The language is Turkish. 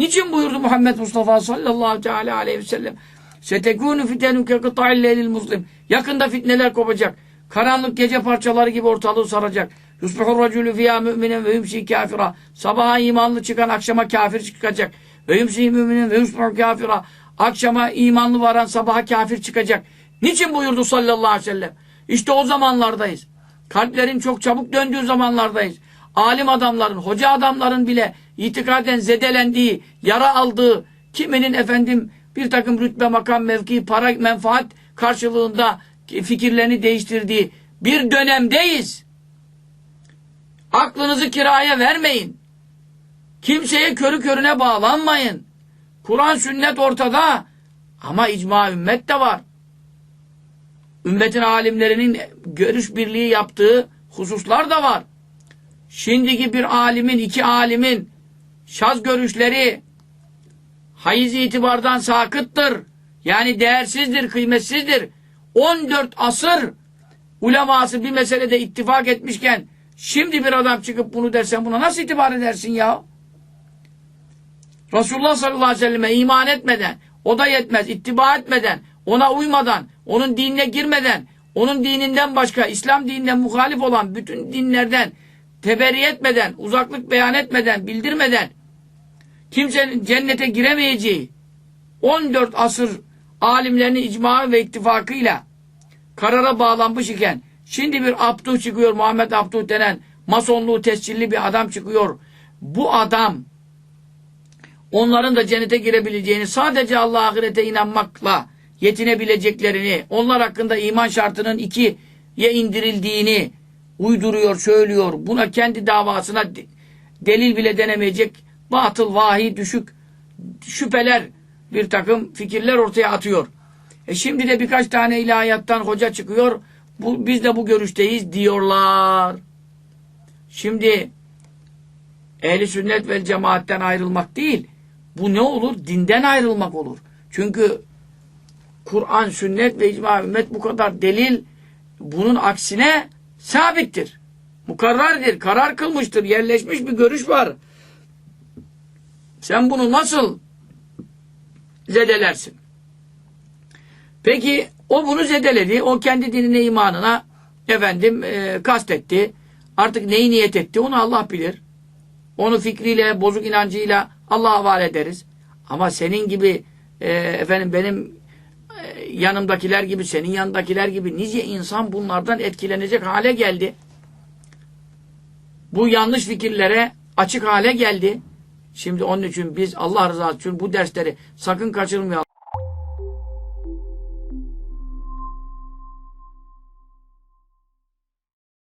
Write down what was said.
Niçin buyurdu Muhammed Mustafa sallallahu teala aleyhi ve sellem? Setekûnü fitenü ke kıta'il leylil muslim. Yakında fitneler kopacak. Karanlık gece parçaları gibi ortalığı saracak. Yusbihur racülü fiyâ müminen ve yumsî kâfira. Sabaha imanlı çıkan akşama kafir çıkacak. Ve yumsî müminen ve yusbihur kâfira. Akşama imanlı varan sabaha kafir çıkacak. Niçin buyurdu sallallahu aleyhi ve sellem? İşte o zamanlardayız. Kalplerin çok çabuk döndüğü zamanlardayız. Alim adamların, hoca adamların bile itikaden zedelendiği, yara aldığı, kiminin efendim bir takım rütbe, makam, mevki, para, menfaat karşılığında fikirlerini değiştirdiği bir dönemdeyiz. Aklınızı kiraya vermeyin. Kimseye körü körüne bağlanmayın. Kur'an, sünnet ortada. Ama icma ümmet de var. Ümmetin alimlerinin görüş birliği yaptığı hususlar da var. Şimdiki bir alimin, iki alimin şaz görüşleri hayız itibardan sakıttır. Yani değersizdir, kıymetsizdir. 14 asır uleması bir meselede ittifak etmişken şimdi bir adam çıkıp bunu dersen buna nasıl itibar edersin ya? Resulullah sallallahu aleyhi ve selleme iman etmeden, o da yetmez, ittiba etmeden, ona uymadan, onun dinine girmeden, onun dininden başka, İslam dininden muhalif olan bütün dinlerden teberri etmeden, uzaklık beyan etmeden, bildirmeden kimsenin cennete giremeyeceği 14 asır alimlerinin icma ve ittifakıyla karara bağlanmış iken şimdi bir Abduh çıkıyor, Muhammed Abduh denen masonluğu tescilli bir adam çıkıyor. Bu adam onların da cennete girebileceğini, sadece Allah'a ahirete inanmakla yetinebileceklerini, onlar hakkında iman şartının 2'ye indirildiğini uyduruyor, söylüyor. Buna kendi davasına delil bile denemeyecek batıl, vahiy, düşük şüpheler, bir takım fikirler ortaya atıyor. Şimdi de birkaç tane ilahiyattan hoca çıkıyor. Biz de bu görüşteyiz diyorlar. Şimdi ehli sünnet vel cemaatten ayrılmak değil. Bu ne olur? Dinden ayrılmak olur. Çünkü Kur'an, sünnet ve icma ümmet bu kadar delil bunun aksine sabittir. Mukarrardır, karar kılmıştır, yerleşmiş bir görüş var. Sen bunu nasıl zedelersin? Peki o bunu zedeledi, o kendi dinine, imanına kastetti. Artık neyi niyet etti onu Allah bilir. Onu fikriyle, bozuk inancıyla Allah'a havale ederiz. Ama senin gibi benim yanımdakiler gibi, senin yanındakiler gibi nice insan bunlardan etkilenecek hale geldi. Bu yanlış fikirlere açık hale geldi. Şimdi onun için biz Allah rızası için bu dersleri sakın kaçırmayalım.